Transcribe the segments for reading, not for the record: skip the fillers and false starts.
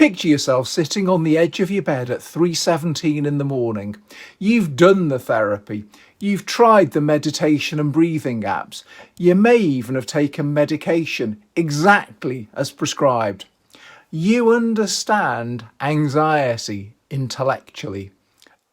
Picture yourself sitting on the edge of your bed at 3:17 in the morning. You've done the therapy. You've tried the meditation and breathing apps. You may even have taken medication exactly as prescribed. You understand anxiety intellectually.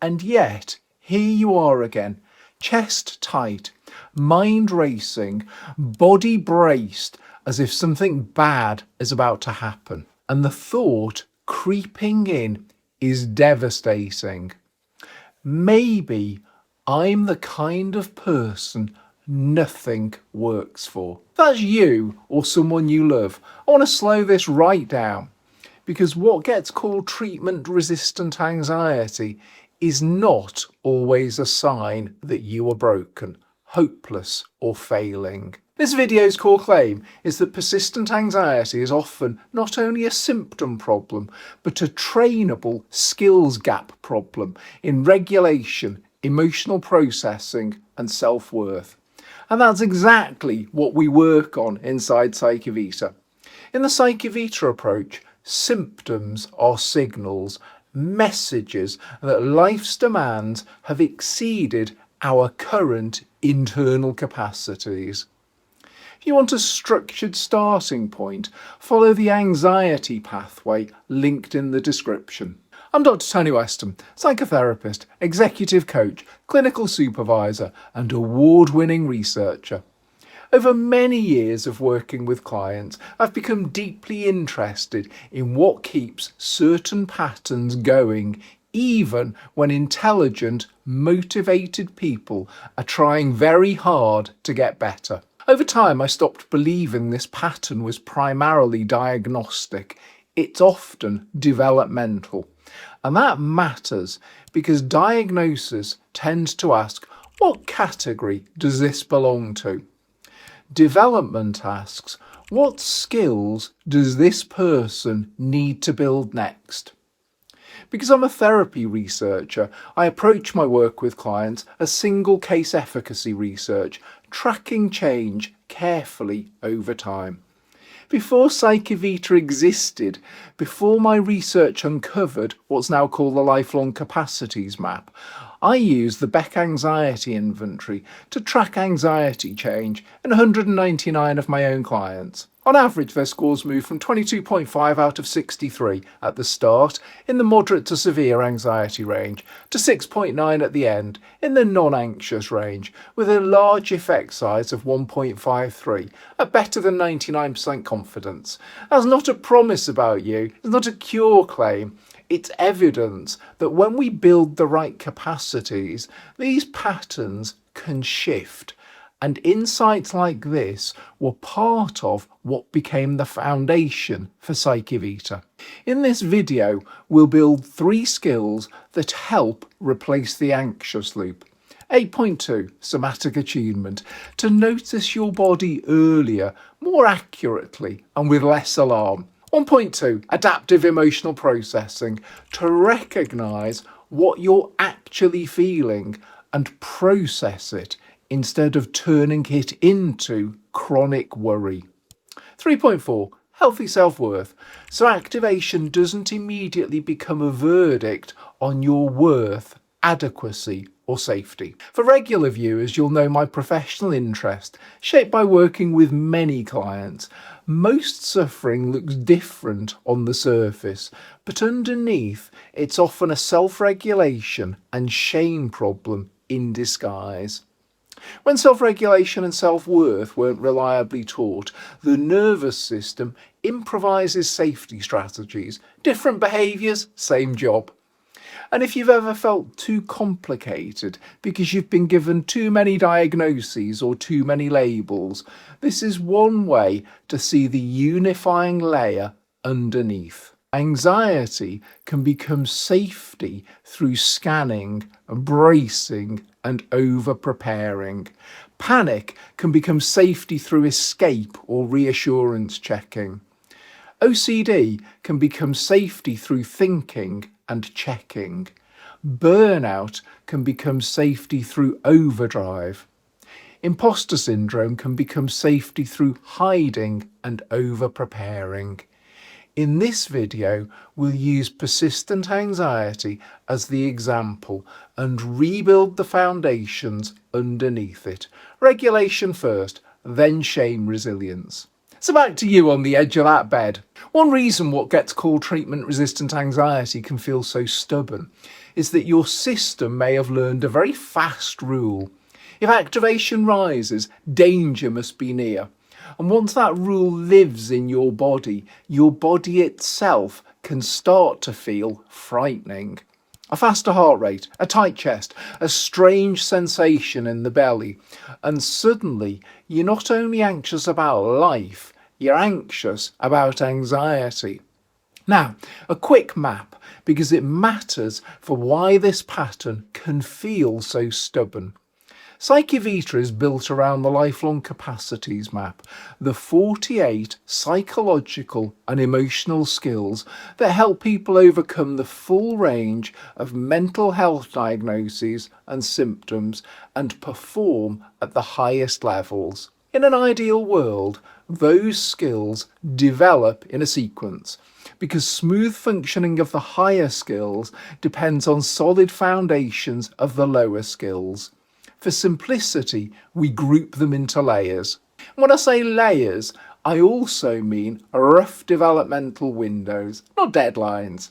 And yet, here you are again, chest tight, mind racing, body braced, as if something bad is about to happen. And the thought creeping in is devastating. Maybe I'm the kind of person nothing works for. If that's you or someone you love, I want to slow this right down, because what gets called treatment-resistant anxiety is not always a sign that you are broken, hopeless or failing. This video's core claim is that persistent anxiety is often not only a symptom problem, but a trainable skills gap problem in regulation, emotional processing and self-worth. And that's exactly what we work on inside PsycheVita. In the PsycheVita approach, symptoms are signals, messages that life's demands have exceeded our current internal capacities. If you want a structured starting point, follow the anxiety pathway linked in the description. I'm Dr. Tony Weston, psychotherapist, executive coach, clinical supervisor and award-winning researcher. Over many years of working with clients, I've become deeply interested in what keeps certain patterns going, even when intelligent, motivated people are trying very hard to get better. Over time, I stopped believing this pattern was primarily diagnostic. It's often developmental. And that matters because diagnosis tends to ask, what category does this belong to? Development asks, what skills does this person need to build next? Because I'm a therapy researcher, I approach my work with clients as single case efficacy research, tracking change carefully over time. Before PsycheVita existed, before my research uncovered what's now called the Lifelong Capacities Map, I used the Beck Anxiety Inventory to track anxiety change in 199 of my own clients. On average, their scores moved from 22.5 out of 63 at the start in the moderate to severe anxiety range to 6.9 at the end in the non-anxious range, with a large effect size of 1.53 at better than 99% confidence. That's not a promise about you, it's not a cure claim. It's evidence that when we build the right capacities, these patterns can shift. And insights like this were part of what became the foundation for PsycheVita. In this video, we'll build 3 skills that help replace the anxious loop. 8.2, Somatic Attunement, to notice your body earlier, more accurately, and with less alarm. 1.2, Adaptive Emotional Processing, to recognise what you're actually feeling and process it instead of turning it into chronic worry. 3.4, Healthy Self-Worth, so activation doesn't immediately become a verdict on your worth, adequacy or safety. For regular viewers, you'll know my professional interest, shaped by working with many clients. Most suffering looks different on the surface, but underneath it's often a self-regulation and shame problem in disguise. When self-regulation and self-worth weren't reliably taught, the nervous system improvises safety strategies. Different behaviours, same job. And if you've ever felt too complicated because you've been given too many diagnoses or too many labels, this is one way to see the unifying layer underneath. Anxiety can become safety through scanning, bracing, and over-preparing. Panic can become safety through escape or reassurance checking. OCD can become safety through thinking and checking. Burnout can become safety through overdrive. Imposter syndrome can become safety through hiding and over-preparing. In this video, we'll use persistent anxiety as the example and rebuild the foundations underneath it. Regulation first, then shame resilience. So back to you on the edge of that bed. One reason what gets called treatment-resistant anxiety can feel so stubborn is that your system may have learned a very fast rule. If activation rises, danger must be near. And once that rule lives in your body itself can start to feel frightening. A faster heart rate, a tight chest, a strange sensation in the belly, and suddenly you're not only anxious about life, you're anxious about anxiety. Now, a quick map, because it matters for why this pattern can feel so stubborn. PsycheVita is built around the Lifelong Capacities Map, the 48 psychological and emotional skills that help people overcome the full range of mental health diagnoses and symptoms and perform at the highest levels. In an ideal world, those skills develop in a sequence, because smooth functioning of the higher skills depends on solid foundations of the lower skills. For simplicity, we group them into layers. When I say layers, I also mean rough developmental windows, not deadlines.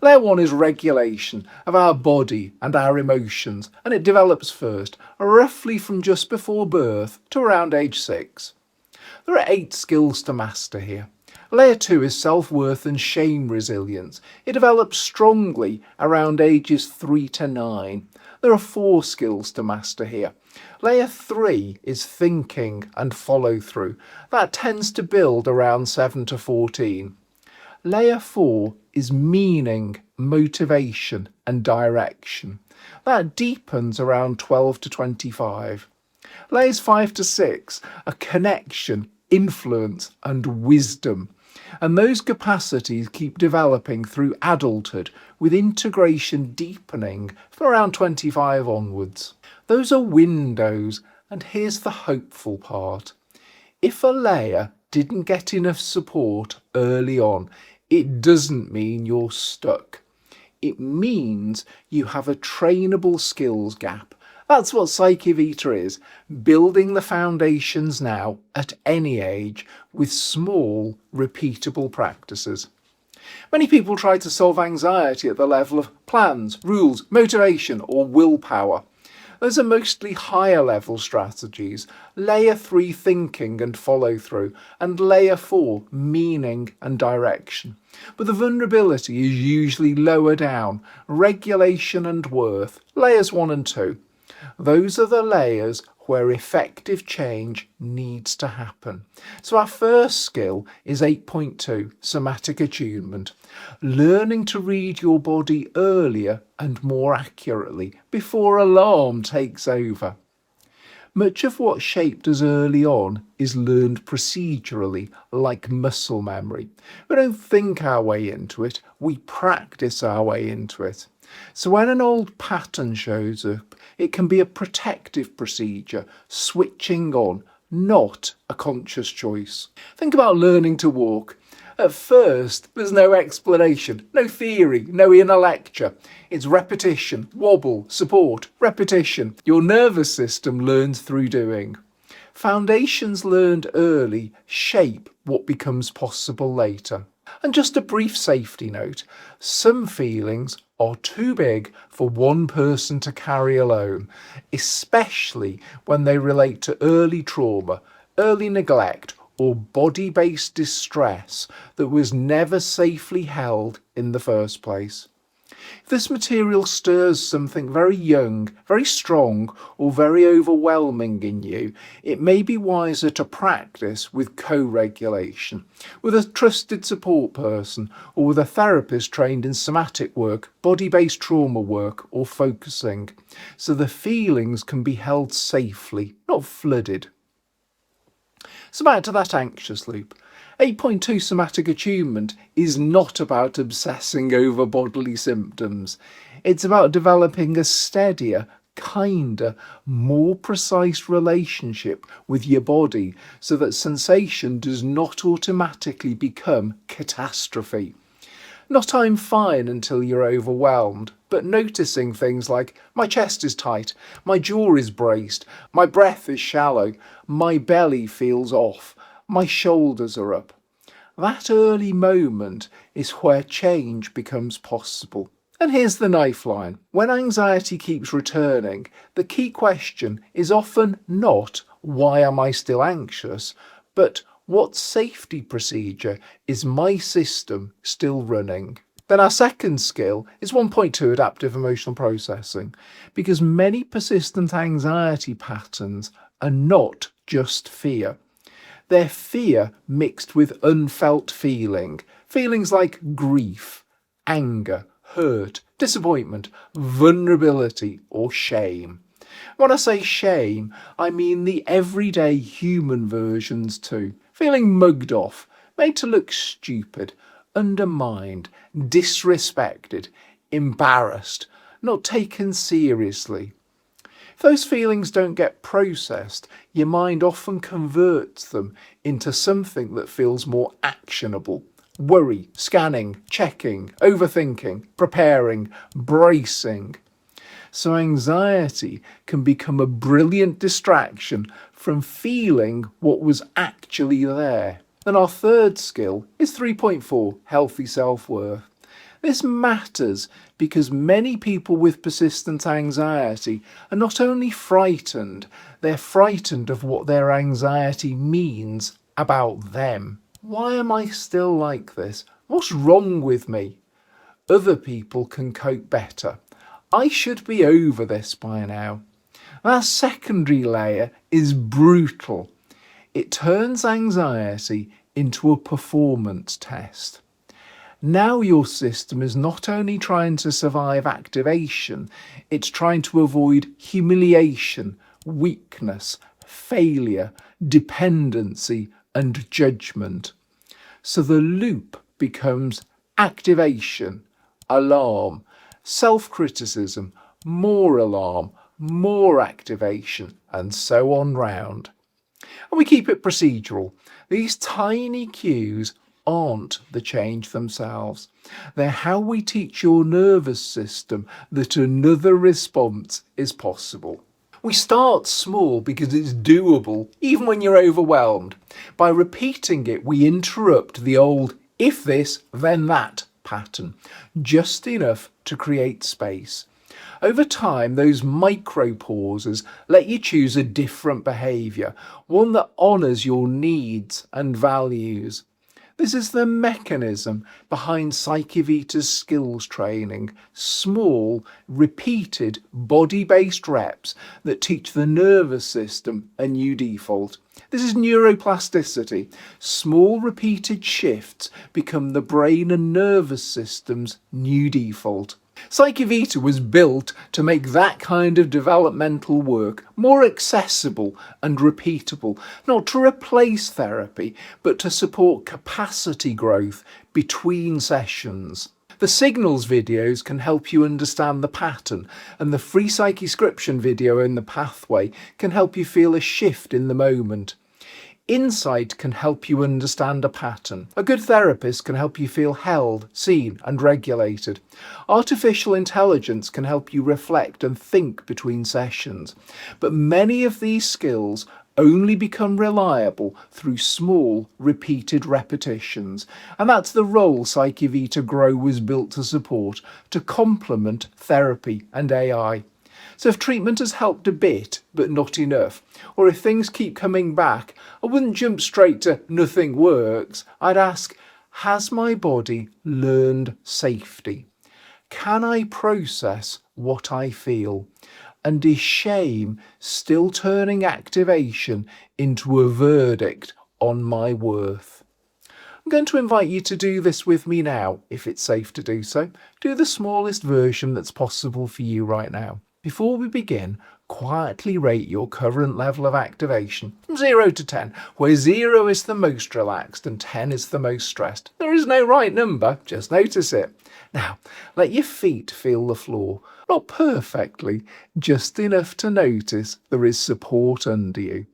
Layer 1 is regulation of our body and our emotions, and it develops first, roughly from just before birth to around age 6. There are 8 skills to master here. Layer 2 is self-worth and shame resilience. It develops strongly around ages 3 to 9. There are 4 skills to master here. Layer 3 is thinking and follow-through. That tends to build around 7 to 14. Layer 4 is meaning, motivation and direction. That deepens around 12 to 25. Layers 5 to 6 are connection, influence and wisdom. And those capacities keep developing through adulthood, with integration deepening from around 25 onwards. Those are windows, and here's the hopeful part. If a layer didn't get enough support early on, it doesn't mean you're stuck. It means you have a trainable skills gap. That's what PsycheVita is, building the foundations now at any age with small, repeatable practices. Many people try to solve anxiety at the level of plans, rules, motivation or willpower. Those are mostly higher level strategies, layer 3 thinking and follow through, and layer 4 meaning and direction. But the vulnerability is usually lower down, regulation and worth, layers 1 and 2. Those are the layers where effective change needs to happen. So our first skill is 8.2, Somatic Attunement. Learning to read your body earlier and more accurately before alarm takes over. Much of what shaped us early on is learned procedurally, like muscle memory. We don't think our way into it, we practice our way into it. So when an old pattern shows up, it can be a protective procedure, switching on, not a conscious choice. Think about learning to walk. At first, there's no explanation, no theory, no inner lecture. It's repetition, wobble, support, repetition. Your nervous system learns through doing. Foundations learned early shape what becomes possible later. And just a brief safety note, some feelings are too big for one person to carry alone, especially when they relate to early trauma, early neglect, or body-based distress that was never safely held in the first place. If this material stirs something very young, very strong, or very overwhelming in you, it may be wiser to practice with co-regulation, with a trusted support person, or with a therapist trained in somatic work, body-based trauma work, or focusing, so the feelings can be held safely, not flooded. So back to that anxious loop. 8.2 Somatic Attunement is not about obsessing over bodily symptoms. It's about developing a steadier, kinder, more precise relationship with your body so that sensation does not automatically become catastrophe. Not I'm fine until you're overwhelmed, but noticing things like my chest is tight, my jaw is braced, my breath is shallow, my belly feels off, my shoulders are up. That early moment is where change becomes possible. And here's the knife line. When anxiety keeps returning, the key question is often not why am I still anxious, but what safety procedure is my system still running? Then our second skill is 1.2 adaptive emotional processing, because many persistent anxiety patterns are not just fear. They're fear mixed with unfelt feelings like grief, anger, hurt, disappointment, vulnerability, or shame. When I say shame, I mean the everyday human versions too. Feeling mugged off, made to look stupid, undermined, disrespected, embarrassed, not taken seriously. If those feelings don't get processed, your mind often converts them into something that feels more actionable. Worry, scanning, checking, overthinking, preparing, bracing. So anxiety can become a brilliant distraction from feeling what was actually there. And our third skill is 3.4, healthy self-worth. This matters because many people with persistent anxiety are not only frightened, they're frightened of what their anxiety means about them. Why am I still like this? What's wrong with me? Other people can cope better. I should be over this by now. That secondary layer is brutal. It turns anxiety into a performance test. Now your system is not only trying to survive activation, it's trying to avoid humiliation, weakness, failure, dependency, and judgment. So the loop becomes activation, alarm, self-criticism, more alarm, more activation, and so on round. And we keep it procedural. These tiny cues aren't the change themselves. They're how we teach your nervous system that another response is possible. We start small because it's doable, even when you're overwhelmed. By repeating it, we interrupt the old if this, then that pattern, just enough to create space. Over time, those micro pauses let you choose a different behaviour, one that honours your needs and values. This is the mechanism behind PsycheVita's skills training, small, repeated, body-based reps that teach the nervous system a new default. This is neuroplasticity. Small, repeated shifts become the brain and nervous system's new default. PsycheVita was built to make that kind of developmental work more accessible and repeatable, not to replace therapy, but to support capacity growth between sessions. The signals videos can help you understand the pattern, and the free PsycheScription video in the pathway can help you feel a shift in the moment. Insight can help you understand a pattern. A good therapist can help you feel held, seen, and regulated. Artificial intelligence can help you reflect and think between sessions. But many of these skills only become reliable through small, repeated repetitions. And that's the role PsycheVita Grow was built to support, to complement therapy and AI. So if treatment has helped a bit, but not enough, or if things keep coming back, I wouldn't jump straight to nothing works. I'd ask, has my body learned safety? Can I process what I feel? And is shame still turning activation into a verdict on my worth? I'm going to invite you to do this with me now, if it's safe to do so. Do the smallest version that's possible for you right now. Before we begin, quietly rate your current level of activation from 0 to 10, where 0 is the most relaxed and 10 is the most stressed. There is no right number, just notice it. Now, let your feet feel the floor, not perfectly, just enough to notice there is support under you.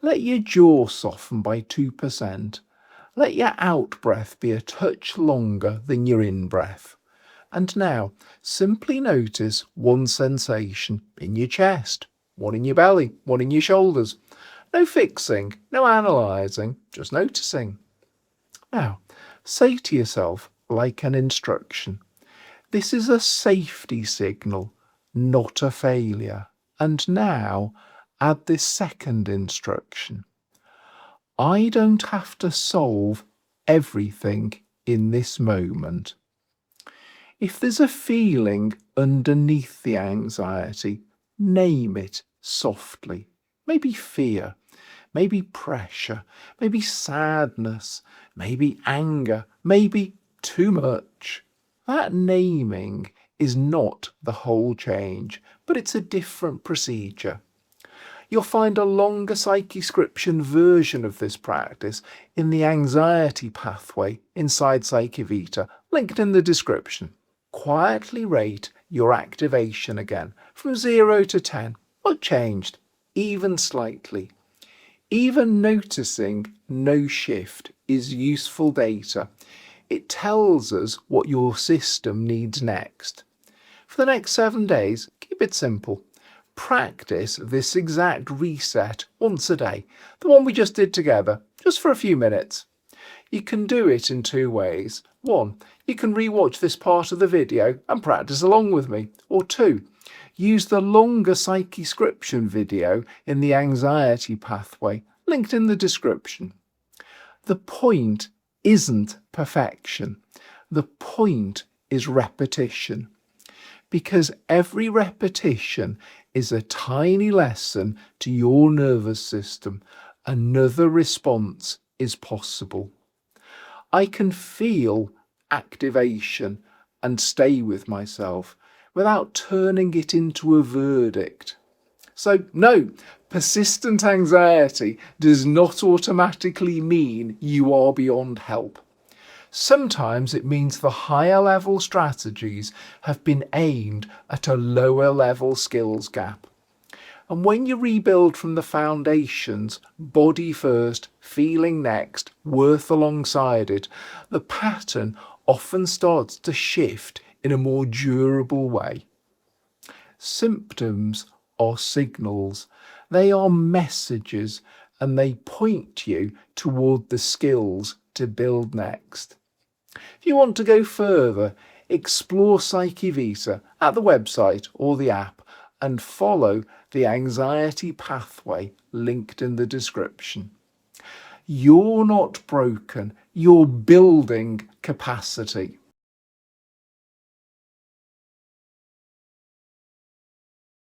Let your jaw soften by 2%. Let your out-breath be a touch longer than your in-breath. And now, simply notice one sensation in your chest, one in your belly, one in your shoulders. No fixing, no analysing, just noticing. Now, say to yourself, like an instruction, this is a safety signal, not a failure. And now, add this second instruction. I don't have to solve everything in this moment. If there's a feeling underneath the anxiety, name it softly. Maybe fear, maybe pressure, maybe sadness, maybe anger, maybe too much. That naming is not the whole change, but it's a different procedure. You'll find a longer PsycheScription version of this practice in the anxiety pathway inside PsycheVita, linked in the description. Quietly rate your activation again from 0 to 10. What changed? Even slightly. Even noticing no shift is useful data. It tells us what your system needs next. For the next 7 days, keep it simple. Practice this exact reset once a day, the one we just did together, just for a few minutes. You can do it in 2 ways. 1, you can rewatch this part of the video and practice along with me. Or 2, use the longer PsycheScription video in the anxiety pathway, linked in the description. The point isn't perfection. The point is repetition. Because every repetition is a tiny lesson to your nervous system. Another response is possible. I can feel activation and stay with myself without turning it into a verdict. So no, persistent anxiety does not automatically mean you are beyond help. Sometimes it means the higher level strategies have been aimed at a lower level skills gap. And when you rebuild from the foundations, body first, feeling next, worth alongside it, the pattern often starts to shift in a more durable way. Symptoms are signals. They are messages, and they point you toward the skills to build next. If you want to go further, explore PsycheVita at the website or the app and follow the anxiety pathway linked in the description. You're not broken, you're building capacity.